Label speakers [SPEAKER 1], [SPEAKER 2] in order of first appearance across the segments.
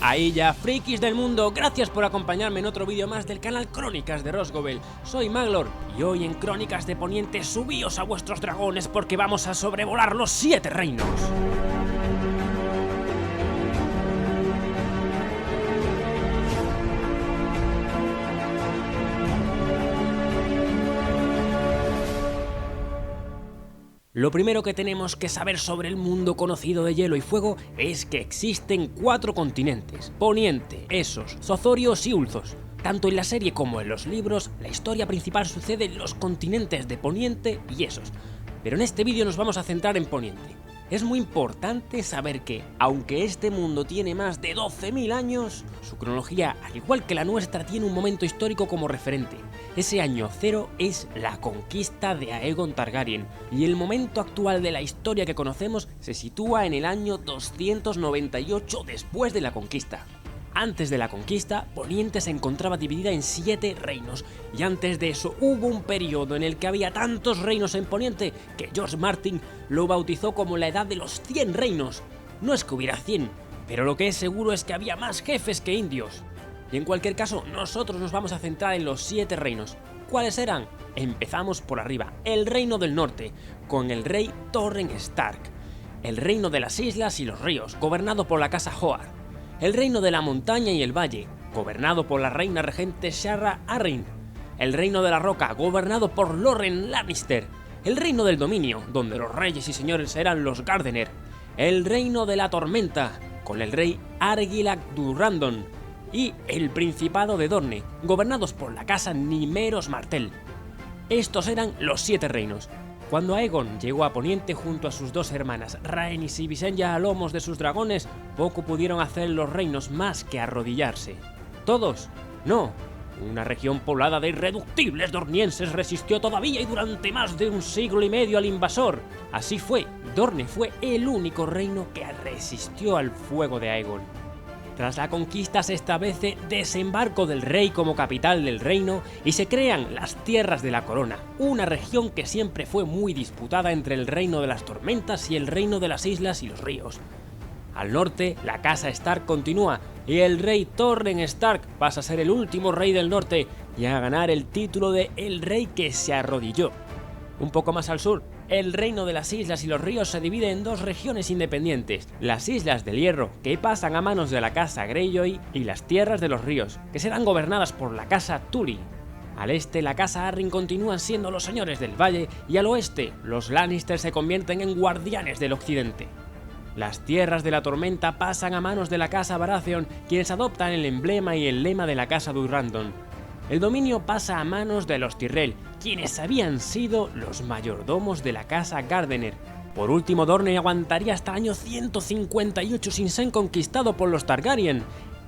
[SPEAKER 1] Ahí ya, frikis del mundo, gracias por acompañarme en otro vídeo más del canal Crónicas de Rosgobel. Soy Maglor y hoy en Crónicas de Poniente subíos a vuestros dragones porque vamos a sobrevolar los 7 reinos. Lo primero que tenemos que saber sobre el mundo conocido de hielo y fuego es que existen 4 continentes: Poniente, Esos, Zozorios y Ulthos. Tanto en la serie como en los libros, la historia principal sucede en los continentes de Poniente y Esos, pero en este vídeo nos vamos a centrar en Poniente. Es muy importante saber que, aunque este mundo tiene más de 12.000 años, su cronología, al igual que la nuestra, tiene un momento histórico como referente. Ese año cero es la conquista de Aegon Targaryen, y el momento actual de la historia que conocemos se sitúa en el año 298 después de la conquista. Antes de la conquista, Poniente se encontraba dividida en 7 reinos, y antes de eso hubo un periodo en el que había tantos reinos en Poniente que George Martin lo bautizó como la edad de los 100 reinos. No es que hubiera 100, pero lo que es seguro es que había más jefes que indios. Y en cualquier caso, nosotros nos vamos a centrar en los 7 reinos. ¿Cuáles eran? Empezamos por arriba, el Reino del Norte, con el rey Torren Stark. El Reino de las Islas y los Ríos, gobernado por la casa Hoar. El Reino de la Montaña y el Valle, gobernado por la reina regente Shara Arryn. El Reino de la Roca, gobernado por Lorren Lannister. El Reino del Dominio, donde los reyes y señores eran los Gardener. El Reino de la Tormenta, con el rey Argilac Durrandon. Y el Principado de Dorne, gobernados por la casa Nymeros Martell. Estos eran los 7 reinos. Cuando Aegon llegó a Poniente junto a sus 2 hermanas, Rhaenys y Visenya, a lomos de sus dragones, poco pudieron hacer los reinos más que arrodillarse. ¿Todos? No. Una región poblada de irreductibles dornienses resistió todavía y durante más de un siglo y medio al invasor. Así fue, Dorne fue el único reino que resistió al fuego de Aegon. Tras la conquista se establece Desembarco del Rey como capital del reino y se crean las Tierras de la Corona, una región que siempre fue muy disputada entre el Reino de las Tormentas y el Reino de las Islas y los Ríos. Al norte, la casa Stark continúa y el rey Torren Stark pasa a ser el último rey del norte y a ganar el título de el rey que se arrodilló. Un poco más al sur, el Reino de las Islas y los Ríos se divide en 2 regiones independientes: las Islas del Hierro, que pasan a manos de la casa Greyjoy, y las Tierras de los Ríos, que serán gobernadas por la casa Tully. Al este, la casa Arryn continúan siendo los señores del Valle, y al oeste, los Lannister se convierten en guardianes del occidente. Las Tierras de la Tormenta pasan a manos de la casa Baratheon, quienes adoptan el emblema y el lema de la casa Durrandon. El dominio pasa a manos de los Tyrell, quienes habían sido los mayordomos de la casa Gardener. Por último, Dorne aguantaría hasta el año 158 sin ser conquistado por los Targaryen.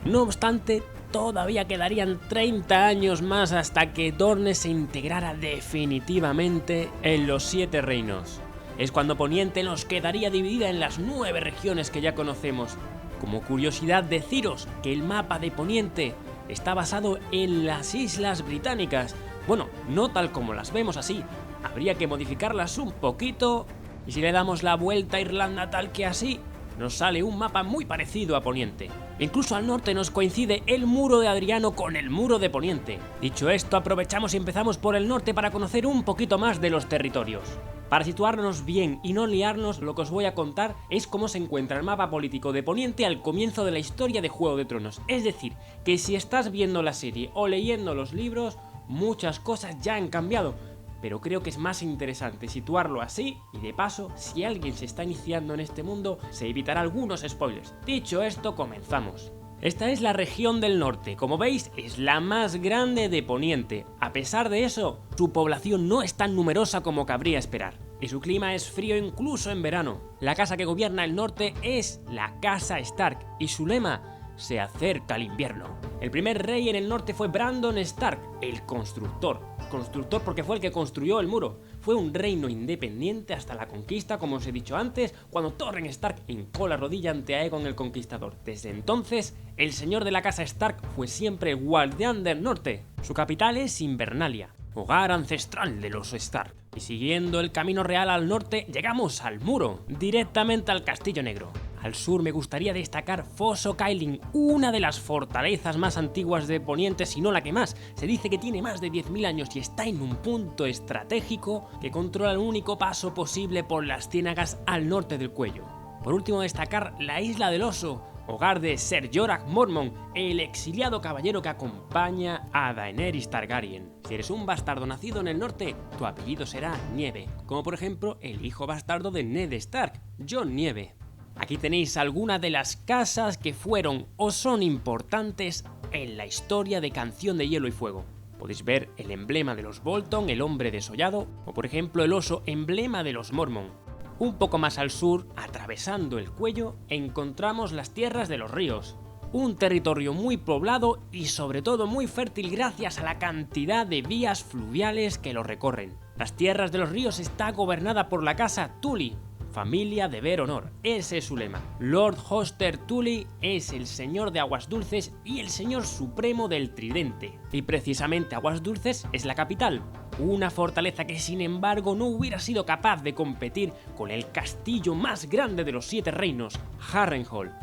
[SPEAKER 1] No obstante, todavía quedarían 30 años más hasta que Dorne se integrara definitivamente en los 7 reinos. Es cuando Poniente nos quedaría dividida en las 9 regiones que ya conocemos. Como curiosidad, deciros que el mapa de Poniente está basado en las Islas Británicas. Bueno, no tal como las vemos así, habría que modificarlas un poquito, y si le damos la vuelta a Irlanda tal que así, nos sale un mapa muy parecido a Poniente. Incluso al norte nos coincide el muro de Adriano con el muro de Poniente. Dicho esto, aprovechamos y empezamos por el norte para conocer un poquito más de los territorios. Para situarnos bien y no liarnos, lo que os voy a contar es cómo se encuentra el mapa político de Poniente al comienzo de la historia de Juego de Tronos. Es decir, que si estás viendo la serie o leyendo los libros, muchas cosas ya han cambiado, pero creo que es más interesante situarlo así, y de paso, si alguien se está iniciando en este mundo, se evitará algunos spoilers. Dicho esto, comenzamos. Esta es la región del norte, como veis es la más grande de Poniente. A pesar de eso, su población no es tan numerosa como cabría esperar, y su clima es frío incluso en verano. La casa que gobierna el norte es la casa Stark, y su lema: se acerca el invierno. El primer rey en el norte fue Brandon Stark, el constructor. Constructor porque fue el que construyó el muro. Fue un reino independiente hasta la conquista, como os he dicho antes, cuando Torren Stark hincó la rodilla ante Aegon el Conquistador. Desde entonces, el señor de la casa Stark fue siempre el guardián del norte. Su capital es Invernalia, hogar ancestral de los Stark. Y siguiendo el camino real al norte, llegamos al muro, directamente al Castillo Negro. Al sur me gustaría destacar Fosso Cailin, una de las fortalezas más antiguas de Poniente, si no la que más. Se dice que tiene más de 10.000 años y está en un punto estratégico que controla el único paso posible por las ciénagas al norte del cuello. Por último, destacar la Isla del Oso, hogar de Ser Jorah Mormont, el exiliado caballero que acompaña a Daenerys Targaryen. Si eres un bastardo nacido en el norte, tu apellido será Nieve, como por ejemplo el hijo bastardo de Ned Stark, Jon Nieve. Aquí tenéis algunas de las casas que fueron o son importantes en la historia de Canción de Hielo y Fuego. Podéis ver el emblema de los Bolton, el hombre desollado, o por ejemplo el oso, emblema de los Mormont. Un poco más al sur, atravesando el cuello, encontramos las tierras de los ríos. Un territorio muy poblado y sobre todo muy fértil gracias a la cantidad de vías fluviales que lo recorren. Las tierras de los ríos está gobernada por la casa Tully, familia de ver honor, ese es su lema. Lord Hoster Tully es el señor de Aguas Dulces y el señor supremo del Tridente. Y precisamente Aguas Dulces es la capital, una fortaleza que sin embargo no hubiera sido capaz de competir con el castillo más grande de los 7 reinos, Harrenhal.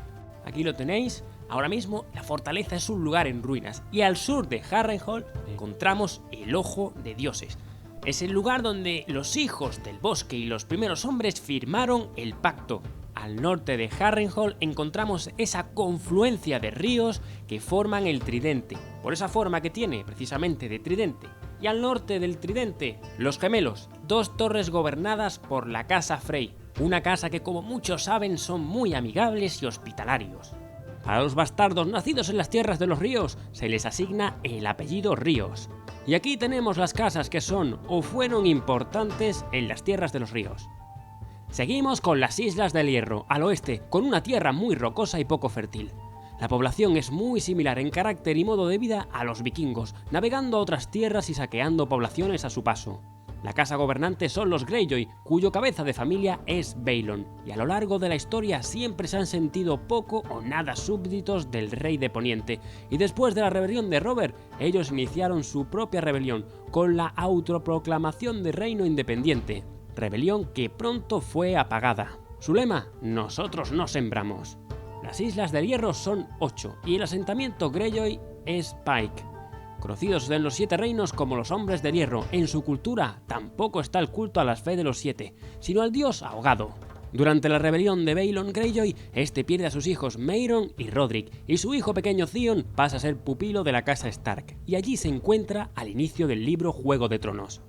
[SPEAKER 1] Aquí lo tenéis, ahora mismo la fortaleza es un lugar en ruinas y al sur de Harrenhal encontramos el Ojo de Dioses. Es el lugar donde los hijos del bosque y los primeros hombres firmaron el pacto. Al norte de Harrenhal encontramos esa confluencia de ríos que forman el Tridente, por esa forma que tiene precisamente de tridente. Y al norte del Tridente, los Gemelos, 2 torres gobernadas por la casa Frey, una casa que como muchos saben son muy amigables y hospitalarios. A los bastardos nacidos en las tierras de los ríos se les asigna el apellido Ríos. Y aquí tenemos las casas que son o fueron importantes en las tierras de los ríos. Seguimos con las Islas del Hierro, al oeste, con una tierra muy rocosa y poco fértil. La población es muy similar en carácter y modo de vida a los vikingos, navegando a otras tierras y saqueando poblaciones a su paso. La casa gobernante son los Greyjoy, cuyo cabeza de familia es Baelon, y a lo largo de la historia siempre se han sentido poco o nada súbditos del rey de Poniente, y después de la rebelión de Robert, ellos iniciaron su propia rebelión, con la autoproclamación de reino independiente, rebelión que pronto fue apagada. Su lema: nosotros no sembramos. Las Islas del Hierro son 8, y el asentamiento Greyjoy es Pike. Conocidos en los 7 reinos como los hombres del hierro, en su cultura tampoco está el culto a la fe de los 7, sino al dios ahogado. Durante la rebelión de Baelon Greyjoy, este pierde a sus hijos Mairon y Roderick, y su hijo pequeño Theon pasa a ser pupilo de la casa Stark, y allí se encuentra al inicio del libro Juego de Tronos.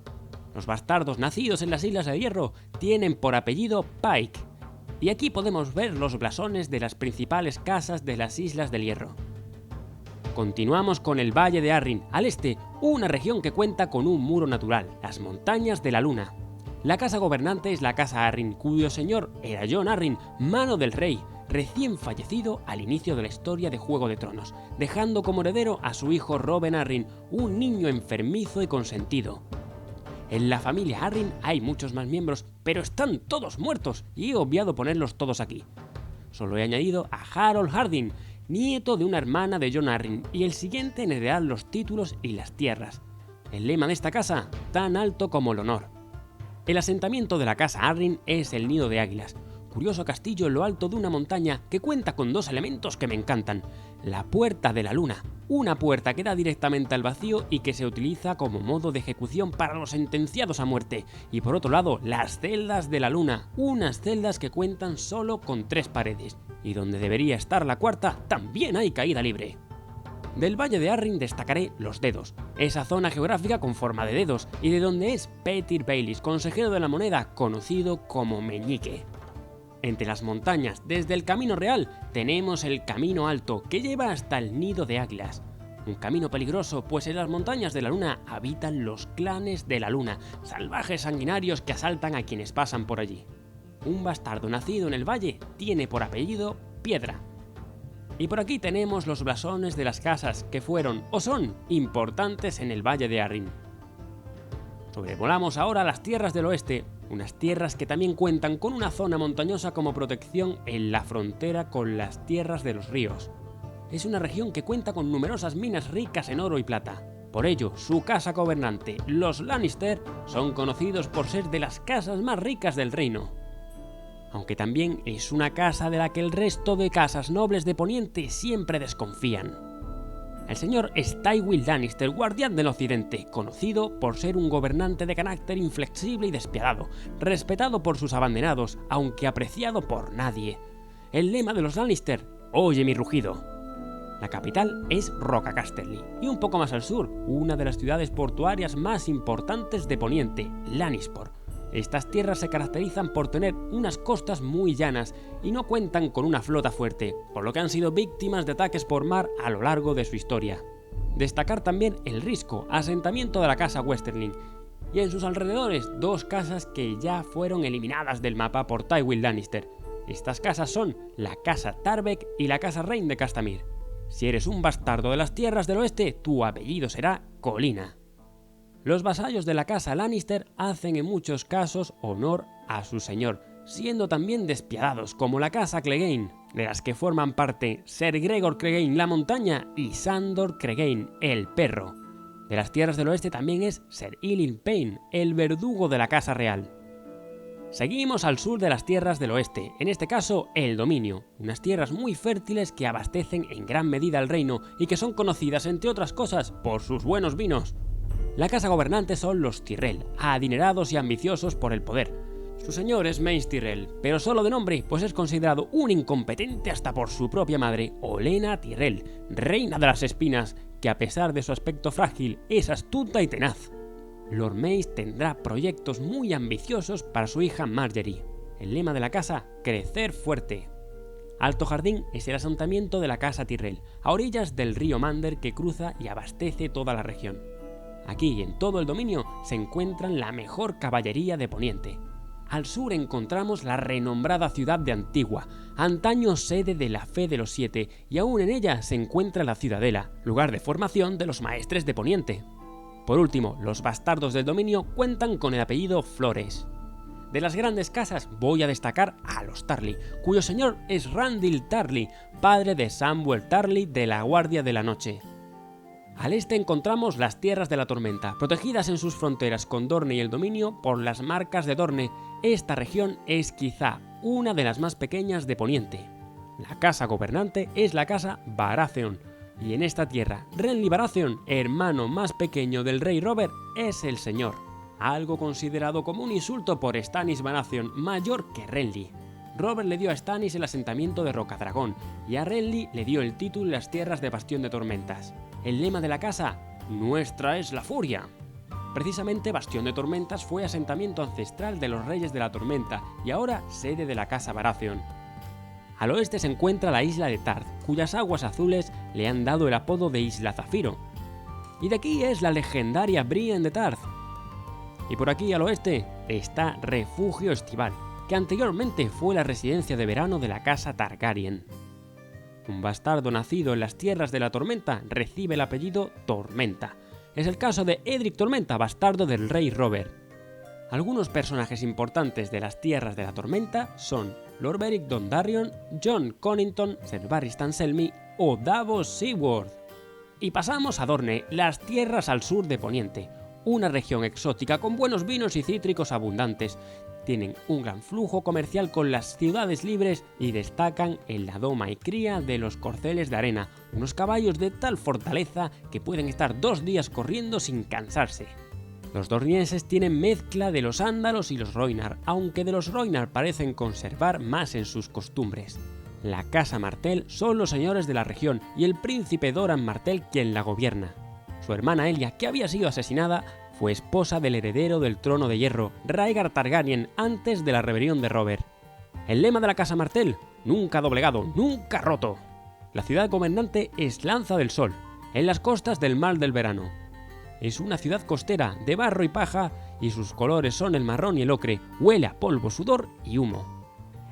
[SPEAKER 1] Los bastardos nacidos en las Islas del Hierro tienen por apellido Pike, y aquí podemos ver los blasones de las principales casas de las Islas del Hierro. Continuamos con el Valle de Arryn, al este, una región que cuenta con un muro natural, las Montañas de la Luna. La casa gobernante es la casa Arryn, cuyo señor era Jon Arryn, mano del rey, recién fallecido al inicio de la historia de Juego de Tronos, dejando como heredero a su hijo Robben Arryn, un niño enfermizo y consentido. En la familia Arryn hay muchos más miembros, pero están todos muertos, y he obviado ponerlos todos aquí. Solo he añadido a Harold Hardyng, nieto de una hermana de Jon Arryn, y el siguiente en heredar los títulos y las tierras. El lema de esta casa: tan alto como el honor. El asentamiento de la casa Arryn es el Nido de Águilas, curioso castillo en lo alto de una montaña que cuenta con 2 elementos que me encantan: la Puerta de la Luna, una puerta que da directamente al vacío y que se utiliza como modo de ejecución para los sentenciados a muerte, y por otro lado las Celdas de la Luna, unas celdas que cuentan solo con 3 paredes, y donde debería estar la cuarta también hay caída libre. Del Valle de Arryn destacaré los Dedos, esa zona geográfica con forma de dedos, y de donde es Petyr Baelish, consejero de la moneda, conocido como Meñique. Entre las montañas, desde el Camino Real, tenemos el Camino Alto, que lleva hasta el Nido de Águilas. Un camino peligroso, pues en las montañas de la Luna habitan los clanes de la Luna, salvajes sanguinarios que asaltan a quienes pasan por allí. Un bastardo nacido en el valle tiene por apellido Piedra. Y por aquí tenemos los blasones de las casas que fueron o son importantes en el Valle de Arryn. Sobrevolamos ahora las tierras del oeste, unas tierras que también cuentan con una zona montañosa como protección en la frontera con las tierras de los ríos. Es una región que cuenta con numerosas minas ricas en oro y plata. Por ello, su casa gobernante, los Lannister, son conocidos por ser de las casas más ricas del reino. aunque también es una casa de la que el resto de casas nobles de Poniente siempre desconfían. El señor es Tywin Lannister, guardián del occidente, conocido por ser un gobernante de carácter inflexible y despiadado, respetado por sus abandonados, aunque apreciado por nadie. El lema de los Lannister: oye mi rugido. La capital es Roca Casterly, y un poco más al sur, una de las ciudades portuarias más importantes de Poniente, Lannisport. Estas tierras se caracterizan por tener unas costas muy llanas y no cuentan con una flota fuerte, por lo que han sido víctimas de ataques por mar a lo largo de su historia. Destacar también el Risco, asentamiento de la casa Westerling, y en sus alrededores 2 casas que ya fueron eliminadas del mapa por Tywin Lannister. Estas casas son la casa Tarbeck y la casa Rein de Castamere. Si eres un bastardo de las tierras del oeste, tu apellido será Colina. Los vasallos de la casa Lannister hacen en muchos casos honor a su señor, siendo también despiadados, como la casa Clegane, de las que forman parte Ser Gregor Clegane la montaña y Sandor Clegane el perro. De las tierras del oeste también es Ser Ilyn Payne, el verdugo de la casa real. Seguimos al sur de las tierras del oeste, en este caso el Dominio, unas tierras muy fértiles que abastecen en gran medida al reino y que son conocidas, entre otras cosas, por sus buenos vinos. La casa gobernante son los Tyrell, adinerados y ambiciosos por el poder. Su señor es Mace Tyrell, pero solo de nombre, pues es considerado un incompetente hasta por su propia madre, Olenna Tyrell, reina de las espinas, que a pesar de su aspecto frágil, es astuta y tenaz. Lord Mace tendrá proyectos muy ambiciosos para su hija Margaery. El lema de la casa: crecer fuerte. Alto Jardín es el asentamiento de la casa Tyrell, a orillas del río Mander que cruza y abastece toda la región. Aquí y en todo el dominio se encuentran la mejor caballería de Poniente. Al sur encontramos la renombrada ciudad de Antigua, antaño sede de la Fe de los Siete, y aún en ella se encuentra la Ciudadela, lugar de formación de los maestres de Poniente. Por último, los bastardos del dominio cuentan con el apellido Flores. De las grandes casas voy a destacar a los Tarly, cuyo señor es Randyll Tarly, padre de Samwell Tarly de la Guardia de la Noche. Al este encontramos las Tierras de la Tormenta, protegidas en sus fronteras con Dorne y el Dominio por las marcas de Dorne. Esta región es quizá una de las más pequeñas de Poniente. La casa gobernante es la casa Baratheon, y en esta tierra, Renly Baratheon, hermano más pequeño del rey Robert, es el señor, algo considerado como un insulto por Stannis Baratheon, mayor que Renly. Robert le dio a Stannis el asentamiento de Rocadragón, y a Renly le dio el título y las tierras de Bastión de Tormentas. El lema de la casa: nuestra es la furia. Precisamente Bastión de Tormentas fue asentamiento ancestral de los Reyes de la Tormenta y ahora sede de la casa Baratheon. Al oeste se encuentra la isla de Tarth, cuyas aguas azules le han dado el apodo de Isla Zafiro. Y de aquí es la legendaria Brienne de Tarth. Y por aquí al oeste está Refugio Estival, que anteriormente fue la residencia de verano de la casa Targaryen. Un bastardo nacido en las Tierras de la Tormenta recibe el apellido Tormenta. Es el caso de Edric Tormenta, bastardo del rey Robert. Algunos personajes importantes de las Tierras de la Tormenta son Lord Beric Dondarrion, Jon Connington, Ser Barristan Selmy o Davos Seaworth. Y pasamos a Dorne, las tierras al sur de Poniente, una región exótica con buenos vinos y cítricos abundantes. Tienen un gran flujo comercial con las ciudades libres y destacan en la doma y cría de los corceles de arena, unos caballos de tal fortaleza que pueden estar 2 días corriendo sin cansarse. Los dornienses tienen mezcla de los ándalos y los Rhoynar, aunque de los Rhoynar parecen conservar más en sus costumbres. La casa Martell son los señores de la región y el príncipe Doran Martell quien la gobierna. Su hermana Elia, que había sido asesinada, fue esposa del heredero del trono de hierro, Rhaegar Targaryen, antes de la rebelión de Robert. El lema de la casa Martell: nunca doblegado, nunca roto. La ciudad gobernante es Lanza del Sol, en las costas del Mar del Verano. Es una ciudad costera, de barro y paja, y sus colores son el marrón y el ocre, huele a polvo, sudor y humo.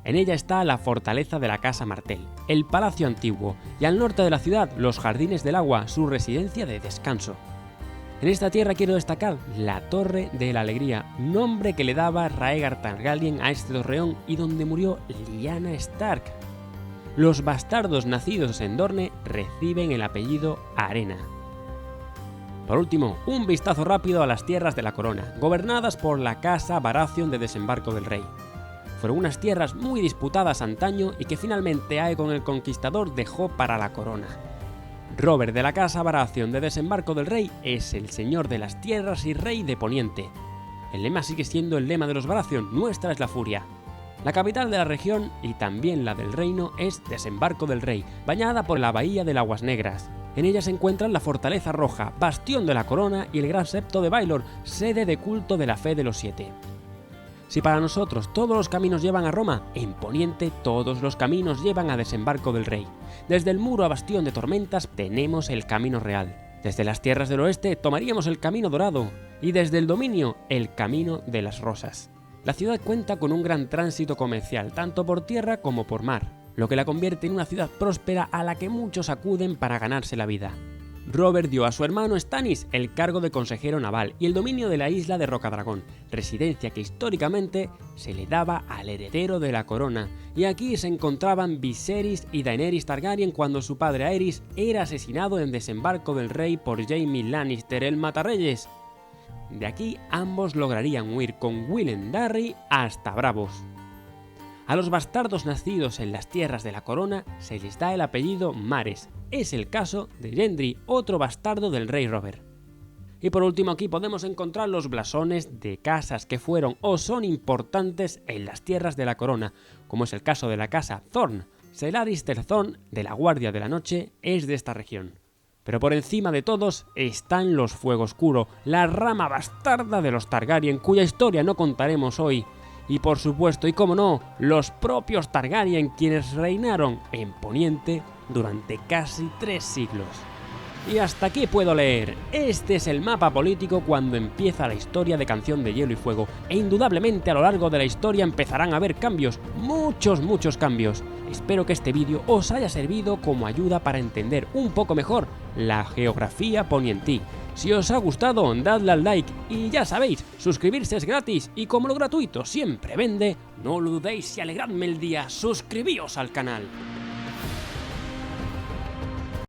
[SPEAKER 1] En ella está la fortaleza de la casa Martell, el palacio antiguo, y al norte de la ciudad los jardines del agua, su residencia de descanso. En esta tierra quiero destacar la Torre de la Alegría, nombre que le daba Rhaegar Targaryen a este torreón y donde murió Lyanna Stark. Los bastardos nacidos en Dorne reciben el apellido Arena. Por último, un vistazo rápido a las tierras de la corona, gobernadas por la casa Baratheon de Desembarco del Rey. Fueron unas tierras muy disputadas antaño y que finalmente Aegon el Conquistador dejó para la corona. Robert de la Casa Baratheon de Desembarco del Rey es el señor de las tierras y rey de Poniente. El lema sigue siendo el lema de los Baratheon, nuestra es la furia. La capital de la región y también la del reino es Desembarco del Rey, bañada por la bahía de Aguas Negras. En ella se encuentran la Fortaleza Roja, bastión de la corona, y el Gran Septo de Baelor, sede de culto de la fe de los Siete. Si para nosotros todos los caminos llevan a Roma, en Poniente todos los caminos llevan a Desembarco del Rey. Desde el muro a Bastión de Tormentas tenemos el Camino Real. Desde las tierras del oeste tomaríamos el Camino Dorado y desde el dominio el Camino de las Rosas. La ciudad cuenta con un gran tránsito comercial, tanto por tierra como por mar, lo que la convierte en una ciudad próspera a la que muchos acuden para ganarse la vida. Robert dio a su hermano Stannis el cargo de consejero naval y el dominio de la isla de Rocadragón, residencia que históricamente se le daba al heredero de la corona, y aquí se encontraban Viserys y Daenerys Targaryen cuando su padre Aerys era asesinado en Desembarco del Rey por Jaime Lannister, el Matarreyes. De aquí ambos lograrían huir con Willem Darry hasta Bravos. A los bastardos nacidos en las tierras de la corona se les da el apellido Mares. Es el caso de Gendry, otro bastardo del rey Robert. Y por último aquí podemos encontrar los blasones de casas que fueron o son importantes en las tierras de la corona, como es el caso de la casa Thorne. Selaris Thorne, de la Guardia de la Noche, es de esta región. Pero por encima de todos están los Fuegoscuro, la rama bastarda de los Targaryen, cuya historia no contaremos hoy. Y por supuesto, y como no, los propios Targaryen, quienes reinaron en Poniente durante casi 3 siglos. Y hasta aquí puedo leer. Este es el mapa político cuando empieza la historia de Canción de Hielo y Fuego, e indudablemente a lo largo de la historia empezarán a haber cambios, muchos cambios. Espero que este vídeo os haya servido como ayuda para entender un poco mejor la geografía ponientí. Si os ha gustado, dadle al like y ya sabéis, suscribirse es gratis y como lo gratuito siempre vende, no lo dudéis y alegradme el día, suscribíos al canal.